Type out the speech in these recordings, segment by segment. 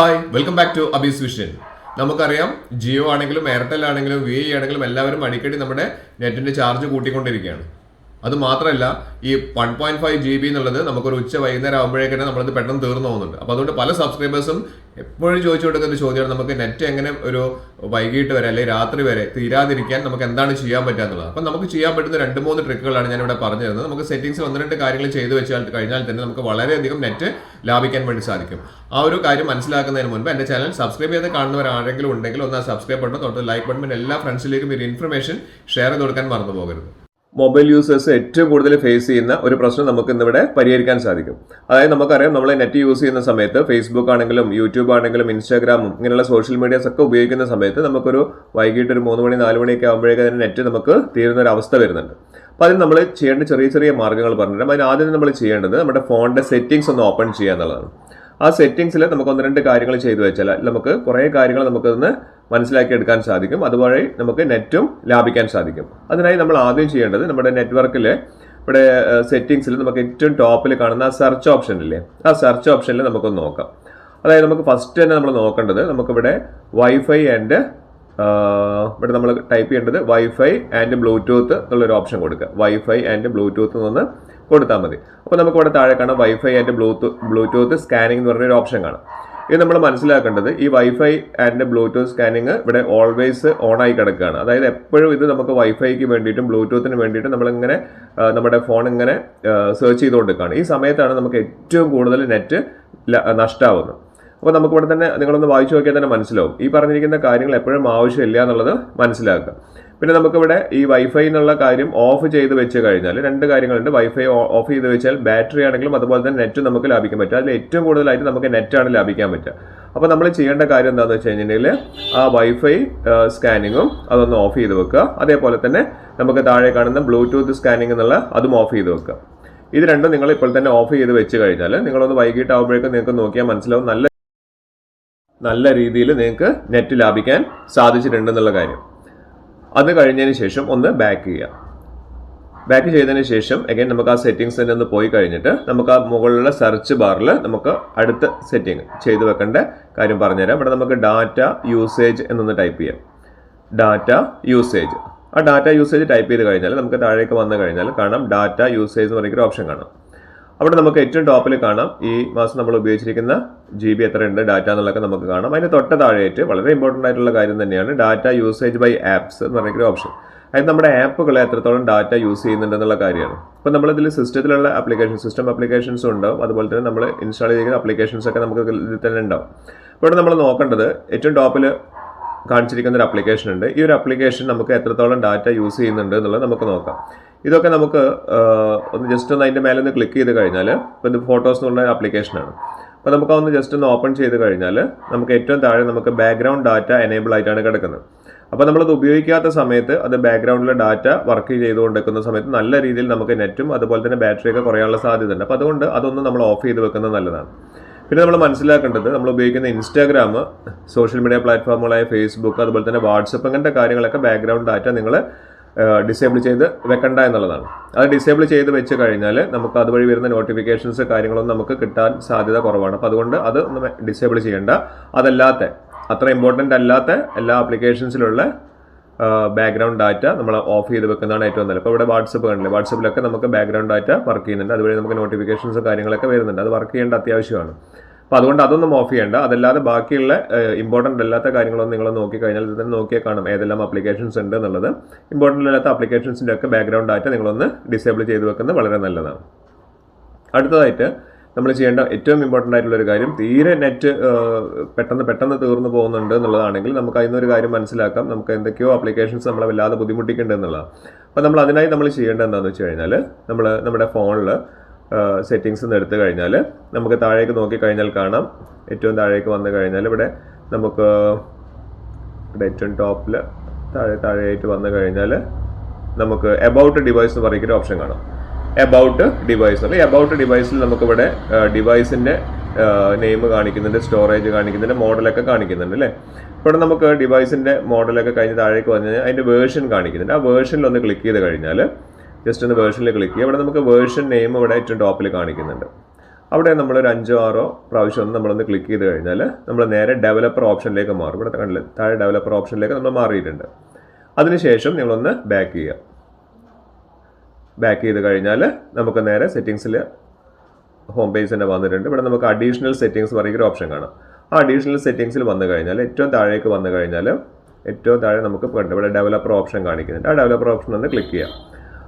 Hi welcome back to Abees vision. നമുക്കറിയാം ജിയോ ആണെങ്കിലും Airtel ആണെങ്കിലും വി ആണെങ്കിലും എല്ലാവരും അടിക്കടി നമ്മുടെ നെറ്റിന്റെ ചാർജ് കൂട്ടിക്കൊണ്ടിരിക്കുകയാണ്. അത് മാത്രമല്ല ഈ 1.5 GB എന്നുള്ളത് നമുക്കൊരു ഉച്ച വൈകുന്നേരം ആകുമ്പോഴേക്കും നമ്മളത് പെട്ടെന്ന് തീർന്നു പോകുന്നുണ്ട്. അപ്പോൾ അതുകൊണ്ട് പല സബ്സ്ക്രൈബേഴ്സും എപ്പോഴും ചോദിച്ചു കൊടുക്കുന്ന ചോദ്യമാണ്, നമുക്ക് നെറ്റ് എങ്ങനെ ഒരു വൈകിട്ട് വരെ അല്ലെങ്കിൽ രാത്രി വരെ തീരാതിരിക്കാൻ നമുക്ക് എന്താണ് ചെയ്യാൻ പറ്റുക എന്നുള്ളത്. അപ്പം നമുക്ക് ചെയ്യാൻ പറ്റുന്ന 2-3 ട്രിക്കുകളാണ് ഞാനിവിടെ പറഞ്ഞു തരുന്നത്. നമുക്ക് സെറ്റിംഗ്സിൽ 1-2 കാര്യങ്ങൾ ചെയ്തു വെച്ചാൽ കഴിഞ്ഞാൽ തന്നെ നമുക്ക് വളരെയധികം നെറ്റ് ലാഭിക്കാൻ വേണ്ടി സാധിക്കും. ആ ഒരു കാര്യം മനസ്സിലാക്കുന്നതിന് മുൻപ് എൻ്റെ ചാനൽ സബ്സ്ക്രൈബ് ചെയ്ത് കാണുന്നവരാരെങ്കിലും ഉണ്ടെങ്കിൽ ഒന്ന് സബ്സ്ക്രൈബ് ബട്ടൺ തൊട്ട് ലൈക്ക് ബട്ടൺ എല്ലാ ഫ്രണ്ട്സിലേക്കും ഒരു ഇൻഫർമേഷൻ ഷെയർ ചെയ്ത് കൊടുക്കാൻ മറന്നു പോകരുത്. മൊബൈൽ യൂസേഴ്സ് ഏറ്റവും കൂടുതൽ ഫേസ് ചെയ്യുന്ന ഒരു പ്രശ്നം നമുക്ക് ഇന്നിവിടെ പരിഹരിക്കാൻ സാധിക്കും. അതായത് നമുക്കറിയാം, നമ്മൾ നെറ്റ് യൂസ് ചെയ്യുന്ന സമയത്ത് ഫേസ്ബുക്ക് ആണെങ്കിലും യൂട്യൂബ് ആണെങ്കിലും ഇൻസ്റ്റാഗ്രാമും ഇങ്ങനെയുള്ള സോഷ്യൽ മീഡിയാസ് ഒക്കെ ഉപയോഗിക്കുന്ന സമയത്ത് നമുക്കൊരു വൈകിട്ട് ഒരു 3 മണി 4 മണിയൊക്കെ ആകുമ്പോഴേക്കും അതിന് നെറ്റ് നമുക്ക് തീരുന്ന ഒരു അവസ്ഥ വരുന്നുണ്ട്. അപ്പോൾ അതിന് നമ്മൾ ചെയ്യേണ്ട ചെറിയ ചെറിയ മാർഗ്ഗങ്ങൾ പറഞ്ഞിട്ടും അതിന് ആദ്യം നമ്മൾ ചെയ്യേണ്ടത് നമ്മുടെ ഫോണിന്റെ സെറ്റിംഗ്സ് ഒന്ന് ഓപ്പൺ ചെയ്യുക എന്നുള്ളതാണ്. ആ സെറ്റിംഗ്സിൽ നമുക്ക് 1-2 കാര്യങ്ങൾ ചെയ്തു വെച്ചാൽ നമുക്ക് കുറേ കാര്യങ്ങൾ നമുക്കൊന്ന് മനസ്സിലാക്കി എടുക്കാൻ സാധിക്കും. അതുവഴി നമുക്ക് നെറ്റും ലാഭിക്കാൻ സാധിക്കും. അതിനായി നമ്മൾ ആദ്യം ചെയ്യേണ്ടത് നമ്മുടെ നെറ്റ്വർക്കിൽ ഇവിടെ സെറ്റിംഗ്സിൽ നമുക്ക് ഏറ്റവും ടോപ്പിൽ കാണുന്ന ആ സെർച്ച് ഓപ്ഷൻ ഇല്ലേ, ആ സെർച്ച് ഓപ്ഷനിൽ നമുക്കൊന്ന് നോക്കാം. അതായത് നമുക്ക് ഫസ്റ്റ് തന്നെ നമ്മൾ നോക്കേണ്ടത് നമുക്കിവിടെ വൈഫൈ ആൻഡ് ഇവിടെ നമ്മൾ ടൈപ്പ് ചെയ്യേണ്ടത് വൈഫൈ ആൻഡ് ബ്ലൂടൂത്ത് എന്നുള്ളൊരു ഓപ്ഷൻ കൊടുക്കുക. വൈഫൈ ആൻഡ് ബ്ലൂടൂത്ത് എന്ന് കൊടുത്താൽ മതി. അപ്പോൾ നമുക്ക് ഇവിടെ താഴെ കാണാം വൈഫൈ ആൻഡ് ബ്ലൂടൂത്ത് സ്കാനിങ് എന്ന് പറഞ്ഞൊരു ഓപ്ഷൻ കാണാം. ഇത് നമ്മൾ മനസ്സിലാക്കേണ്ടത് ഈ വൈഫൈ ആൻഡ് ബ്ലൂടൂത്ത് സ്കാനിങ് ഇവിടെ ഓൾവേസ് ഓൺ ആയി കിടക്കുകയാണ്. അതായത് എപ്പോഴും ഇത് നമുക്ക് വൈഫൈക്ക് വേണ്ടിയിട്ടും ബ്ലൂടൂത്തിന് വേണ്ടിയിട്ടും നമ്മളിങ്ങനെ നമ്മുടെ ഫോൺ ഇങ്ങനെ സെർച്ച് ചെയ്തുകൊണ്ടിരിക്കുകയാണ്. ഈ സമയത്താണ് നമുക്ക് ഏറ്റവും കൂടുതൽ നെറ്റ് നഷ്ടമാവുന്നത്. അപ്പോൾ നമുക്കിവിടെ തന്നെ നിങ്ങളൊന്ന് വായിച്ചു നോക്കിയാൽ തന്നെ മനസ്സിലാവും ഈ പറഞ്ഞിരിക്കുന്ന കാര്യങ്ങൾ എപ്പോഴും ആവശ്യമില്ല എന്നുള്ളത് മനസ്സിലാക്കുക. പിന്നെ നമുക്കിവിടെ ഈ വൈഫൈ എന്നുള്ള കാര്യം ഓഫ് ചെയ്ത് വെച്ച് കഴിഞ്ഞാൽ 2 കാര്യങ്ങളുണ്ട്. വൈഫൈ ഓഫ് ചെയ്ത് വെച്ചാൽ ബാറ്ററി ആണെങ്കിലും അതുപോലെ തന്നെ നെറ്റ് നമുക്ക് ലാഭിക്കാൻ പറ്റും. അതിൽ ഏറ്റവും കൂടുതലായിട്ട് നമുക്ക് നെറ്റാണ് ലാഭിക്കാൻ പറ്റുക. അപ്പോൾ നമ്മൾ ചെയ്യേണ്ട കാര്യം എന്താണെന്ന് വെച്ച് കഴിഞ്ഞിട്ടുണ്ടെങ്കിൽ ആ വൈഫൈ സ്കാനിങ്ങും അതൊന്ന് ഓഫ് ചെയ്ത് വെക്കുക. അതേപോലെ തന്നെ നമുക്ക് താഴെ കാണുന്ന ബ്ലൂടൂത്ത് സ്കാനിങ് എന്നുള്ള അതും ഓഫ് ചെയ്ത് വെക്കുക. ഇത് രണ്ടും നിങ്ങൾ ഇപ്പോൾ തന്നെ ഓഫ് ചെയ്ത് വെച്ച് കഴിഞ്ഞാൽ നിങ്ങളൊന്ന് വൈകിട്ടാകുമ്പോഴേക്കും നിങ്ങൾക്ക് നോക്കിയാൽ മനസ്സിലാവും നല്ല രീതിയിൽ നിങ്ങൾക്ക് നെറ്റ് ലാഭിക്കാൻ സാധിച്ചിട്ടുണ്ടെന്നുള്ള കാര്യം. അത് കഴിഞ്ഞതിന് ശേഷം ഒന്ന് ബാക്ക് ചെയ്യുക. ബാക്ക് ചെയ്തതിന് ശേഷം അഗൈൻ നമുക്ക് ആ സെറ്റിംഗ്സ് തന്നെ ഒന്ന് പോയി കഴിഞ്ഞിട്ട് നമുക്ക് ആ മുകളിലുള്ള സെർച്ച് ബാറിൽ നമുക്ക് അടുത്ത സെറ്റിംഗ് ചെയ്ത് വെക്കേണ്ട കാര്യം പറഞ്ഞുതരാം. ഇവിടെ നമുക്ക് ഡാറ്റ യൂസേജ് എന്നൊന്ന് ടൈപ്പ് ചെയ്യാം. Data usage. ആ ഡാറ്റ യൂസേജ് ടൈപ്പ് ചെയ്ത് കഴിഞ്ഞാൽ നമുക്ക് താഴേക്ക് വന്നു കഴിഞ്ഞാൽ കാണാം ഡാറ്റ യൂസേജ് എന്ന് പറയുന്ന ഓപ്ഷൻ കാണാം. അവിടെ നമുക്ക് ഏറ്റവും ടോപ്പിൽ കാണാം ഈ മാസം നമ്മൾ ഉപയോഗിച്ചിരിക്കുന്ന GB എത്രയുണ്ട് ഡാറ്റ എന്നുള്ളതൊക്കെ നമുക്ക് കാണാം. അതിന് തൊട്ട് താഴെയായിട്ട് വളരെ ഇമ്പോർട്ടൻ്റ് ആയിട്ടുള്ള കാര്യം തന്നെയാണ് ഡാറ്റ യൂസേജ് ബൈ ആപ്സ് എന്ന് പറയുന്ന ഓപ്ഷൻ. അതായത് നമ്മുടെ ആപ്പുകളെ എത്രത്തോളം ഡാറ്റ യൂസ് ചെയ്യുന്നുണ്ടെന്നുള്ള കാര്യമാണ്. അപ്പോൾ നമ്മളിതിൽ സിസ്റ്റത്തിലുള്ള സിസ്റ്റം ആപ്ലിക്കേഷൻസും ഉണ്ടാവും, അതുപോലെ തന്നെ നമ്മൾ ഇൻസ്റ്റാൾ ചെയ്തിരിക്കുന്ന ആപ്ലിക്കേഷൻസ് ഒക്കെ നമുക്ക് ഇതിൽ തന്നെ ഉണ്ടാവും. അപ്പോൾ ഇവിടെ നമ്മൾ നോക്കേണ്ടത് ഏറ്റവും ടോപ്പിൽ കാണിച്ചിരിക്കുന്ന ഒരു ആപ്ലിക്കേഷൻ ഉണ്ട്. ഈ ഒരു ആപ്ലിക്കേഷൻ നമുക്ക് എത്രത്തോളം ഡാറ്റ യൂസ് ചെയ്യുന്നുണ്ട് എന്നുള്ളത് നമുക്ക് നോക്കാം. ഇതൊക്കെ നമുക്ക് ഒന്ന് ജസ്റ്റ് ഒന്ന് അതിൻ്റെ മേലെ ഒന്ന് ക്ലിക്ക് ചെയ്ത് കഴിഞ്ഞാൽ ഇപ്പോൾ ഇത് ഫോട്ടോസ് എന്നുള്ള ആപ്ലിക്കേഷനാണ്. അപ്പോൾ നമുക്ക് അതൊന്ന് ജസ്റ്റ് ഒന്ന് ഓപ്പൺ ചെയ്ത് കഴിഞ്ഞാൽ നമുക്ക് ഏറ്റവും താഴെ നമുക്ക് ബാക്ക്ഗ്രൗണ്ട് ഡാറ്റ എനേബിൾ ആയിട്ടാണ് കിടക്കുന്നത്. അപ്പോൾ നമ്മളത് ഉപയോഗിക്കാത്ത സമയത്ത് അത് ബാക്ക്ഗ്രൗണ്ടിലെ ഡാറ്റ വർക്ക് ചെയ്തുകൊണ്ടിരിക്കുന്ന സമയത്ത് നല്ല രീതിയിൽ നമുക്ക് നെറ്റും അതുപോലെ തന്നെ ബാറ്ററിയൊക്കെ കുറയാനുള്ള സാധ്യത ഉണ്ട്. അപ്പോൾ അതുകൊണ്ട് അതൊന്ന് നമ്മൾ ഓഫ് ചെയ്ത് വെക്കുന്നത് നല്ലതാണ്. പിന്നെ നമ്മൾ മനസ്സിലാക്കേണ്ടത് നമ്മൾ ഉപയോഗിക്കുന്ന ഇൻസ്റ്റാഗ്രാം, സോഷ്യൽ മീഡിയ പ്ലാറ്റ്ഫോമുകളായ ഫേസ്ബുക്ക്, അതുപോലെ തന്നെ വാട്സപ്പ്, അങ്ങനത്തെ കാര്യങ്ങളൊക്കെ ബാക്ക്ഗ്രൗണ്ട് ഡാറ്റ നിങ്ങൾ ഡിസേബിൾ ചെയ്ത് വെക്കണ്ട എന്നുള്ളതാണ്. അത് ഡിസേബിൾ ചെയ്ത് വെച്ച് കഴിഞ്ഞാൽ നമുക്ക് അതുവഴി വരുന്ന നോട്ടിഫിക്കേഷൻസ് കാര്യങ്ങളൊന്നും നമുക്ക് കിട്ടാൻ സാധ്യത കുറവാണ്. അപ്പോൾ അതുകൊണ്ട് അത് ഒന്ന് ഡിസേബിൾ ചെയ്യേണ്ട. അതല്ലാത്ത അത്ര ഇമ്പോർട്ടൻ്റ് അല്ലാത്ത എല്ലാ ആപ്ലിക്കേഷൻസിലുള്ള ബാക്ക്ഗ്രൗണ്ട് ഡാറ്റ നമ്മൾ ഓഫ് ചെയ്ത് വെക്കുന്നതാണ് ഏറ്റവും നല്ലത്. ഇപ്പോൾ ഇവിടെ വാട്സപ്പ് കണ്ടില്ലേ, വാട്സപ്പിലൊക്കെ നമുക്ക് ബാക്ക്ഗ്രൗണ്ട് ഡാറ്റ വർക്ക് ചെയ്യുന്നുണ്ട്. അതുവഴി നമുക്ക് നോട്ടിഫിക്കേഷൻസും കാര്യങ്ങളൊക്കെ വരുന്നുണ്ട്. അത് വർക്ക് ചെയ്യേണ്ട അത്യാവശ്യമാണ്. അപ്പോൾ അതുകൊണ്ട് അതൊന്നും ഓഫ് ചെയ്യേണ്ട. അതല്ലാതെ ബാക്കിയുള്ള ഇമ്പോർട്ടൻ്റ് അല്ലാത്ത കാര്യങ്ങളൊന്നും നിങ്ങൾ നോക്കിക്കഴിഞ്ഞാൽ ഇത് തന്നെ നോക്കിയാൽ കാണും ഏതെല്ലാം ആപ്ലിക്കേഷൻസ് ഉണ്ട് എന്നുള്ളത്. ഇമ്പോർട്ടൻ്റ് അല്ലാത്ത ആപ്ലിക്കേഷൻസിൻ്റെ ഒക്കെ ബാക്ക്ഗ്രൗണ്ട് ഡാറ്റ നിങ്ങളൊന്ന് ഡിസേബിൾ ചെയ്ത് വെക്കുന്നത് വളരെ നല്ലതാണ്. അടുത്തതായിട്ട് നമ്മൾ ചെയ്യേണ്ട ഏറ്റവും ഇമ്പോർട്ടൻ്റ് ആയിട്ടുള്ളൊരു കാര്യം, തീരെ നെറ്റ് പെട്ടെന്ന് തീർന്നു പോകുന്നുണ്ട് എന്നുള്ളതാണെങ്കിൽ നമുക്ക് അതിനൊരു കാര്യം മനസ്സിലാക്കാം. നമുക്ക് എന്തൊക്കെയോ ആപ്ലിക്കേഷൻസ് നമ്മളെ വല്ലാതെ ബുദ്ധിമുട്ടിക്കുന്നുണ്ട് എന്നുള്ളതാണ്. അപ്പോൾ അതിനായി നമ്മൾ ചെയ്യേണ്ടത് എന്താണെന്ന് വെച്ച് കഴിഞ്ഞാൽ നമ്മൾ നമ്മുടെ ഫോണിൽ സെറ്റിങ്സ് ഒന്ന് എടുത്തു കഴിഞ്ഞാൽ നമുക്ക് താഴേക്ക് നോക്കിക്കഴിഞ്ഞാൽ കാണാം. ഏറ്റവും താഴേക്ക് വന്നു കഴിഞ്ഞാൽ ഇവിടെ നമുക്ക് ഇവിടെ ഏറ്റവും ടോപ്പിൽ താഴെയായിട്ട് വന്നു കഴിഞ്ഞാൽ നമുക്ക് എബൌട്ട് ഡിവൈസ് എന്ന് പറയുന്ന ഓപ്ഷൻ കാണാം. എബൌട്ട് ഡിവൈസ് അല്ലെ, എബൌട്ട് ഡിവൈസിൽ നമുക്കിവിടെ ഡിവൈസിൻ്റെ നെയിം കാണിക്കുന്നുണ്ട്, സ്റ്റോറേജ് കാണിക്കുന്നുണ്ട്, മോഡലൊക്കെ കാണിക്കുന്നുണ്ട് അല്ലേ. ഇവിടെ നമുക്ക് ഡിവൈസിൻ്റെ മോഡലൊക്കെ കഴിഞ്ഞ് താഴേക്ക് വന്നു കഴിഞ്ഞാൽ അതിൻ്റെ വേർഷൻ കാണിക്കുന്നുണ്ട്. ആ വേർഷനിൽ ഒന്ന് ക്ലിക്ക് ചെയ്ത് കഴിഞ്ഞാൽ ജസ്റ്റ് ഒന്ന് വേർഷനിൽ ക്ലിക്ക് ചെയ്യുക. ഇവിടെ നമുക്ക് വേർഷൻ നെയിം ഇവിടെ ഏറ്റവും ടോപ്പിൽ കാണിക്കുന്നുണ്ട്. അവിടെ നമ്മളൊരു 5-6 പ്രാവശ്യം ഒന്ന് നമ്മളൊന്ന് ക്ലിക്ക് ചെയ്ത് കഴിഞ്ഞാൽ നമ്മൾ നേരെ ഡെവലപ്പർ ഓപ്ഷനിലേക്ക് മാറും. ഇവിടെ കണ്ടില്ലേ, താഴെ ഡെവലപ്പർ ഓപ്ഷനിലേക്ക് നമ്മൾ മാറിയിട്ടുണ്ട്. അതിനുശേഷം നിങ്ങളൊന്ന് ബാക്ക് ചെയ്യുക. ബാക്ക് ചെയ്ത് കഴിഞ്ഞാൽ നമുക്ക് നേരെ സെറ്റിങ്സിൽ ഹോം പേജ് തന്നെ വന്നിട്ടുണ്ട്. ഇവിടെ നമുക്ക് അഡീഷണൽ സെറ്റിങ്സ് പറയുന്ന ഓപ്ഷൻ കാണാം. ആ അഡീഷണൽ സെറ്റിങ്സിൽ വന്നു കഴിഞ്ഞാൽ ഏറ്റവും താഴേക്ക് വന്നു കഴിഞ്ഞാൽ ഏറ്റവും താഴെ നമുക്ക് ഇവിടെ ഡെവലപ്പർ ഓപ്ഷൻ കാണിക്കുന്നുണ്ട്. ആ ഡെവലപ്പർ ഓപ്ഷൻ ഒന്ന് ക്ലിക്ക് ചെയ്യാം.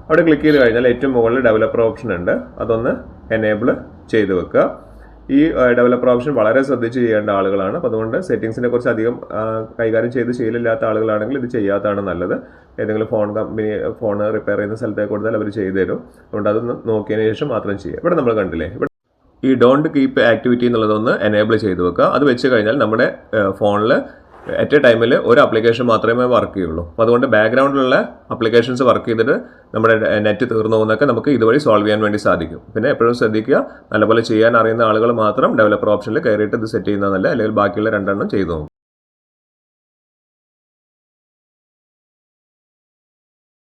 അവിടെ ക്ലിക്ക് ചെയ്ത് കഴിഞ്ഞാൽ ഏറ്റവും മുകളിൽ ഡെവലപ്പർ ഓപ്ഷൻ ഉണ്ട്, അതൊന്ന് എനേബിൾ ചെയ്ത് വെക്കുക. ഈ ഡെവലപ്പർ ഓപ്ഷൻ വളരെ ശ്രദ്ധിച്ച് ചെയ്യേണ്ട ആളുകളാണ്. അപ്പോൾ അതുകൊണ്ട് സെറ്റിങ്സിനെ കുറിച്ച് അധികം കൈകാര്യം ചെയ്ത് ശീലമില്ലാത്ത ആളുകളാണെങ്കിൽ ഇത് ചെയ്യാത്തതാണ് നല്ലത്. ഏതെങ്കിലും ഫോൺ റിപ്പയർ ചെയ്യുന്ന സ്ഥലത്തേക്ക് കൊടുത്താൽ അവർ ചെയ്തു തരും. അതുകൊണ്ട് അതൊന്ന് നോക്കിയതിന് ശേഷം മാത്രം ചെയ്യുക. ഇവിടെ നമ്മൾ കണ്ടില്ലേ, ഇവിടെ ഈ ഡോണ്ട് കീപ്പ് ആക്ടിവിറ്റി എന്നുള്ളതൊന്ന് എനേബിൾ ചെയ്ത് വെക്കുക. അത് വെച്ച് കഴിഞ്ഞാൽ നമ്മുടെ ഫോണിൽ അറ്റ് എ ടൈമിൽ ഒരു ആപ്ലിക്കേഷൻ മാത്രമേ വർക്ക് ചെയ്യുള്ളൂ. അപ്പോൾ അതുകൊണ്ട് ബാക്ക്ഗ്രൗണ്ടിലുള്ള ആപ്ലിക്കേഷൻസ് വർക്ക് ചെയ്തിട്ട് നമ്മുടെ നെറ്റ് തീർന്നു പോകുന്നതൊക്കെ നമുക്ക് ഇതുവഴി സോൾവ് ചെയ്യാൻ വേണ്ടി സാധിക്കും. പിന്നെ എപ്പോഴും ശ്രദ്ധിക്കുക, നല്ലപോലെ ചെയ്യാൻ അറിയുന്ന ആളുകൾ മാത്രം ഡെവലപ്പർ ഓപ്ഷനിൽ കയറിയിട്ട് ഇത് സെറ്റ് ചെയ്യുന്നതല്ല, അല്ലെങ്കിൽ ബാക്കിയുള്ള 2 ചെയ്തു പോകും.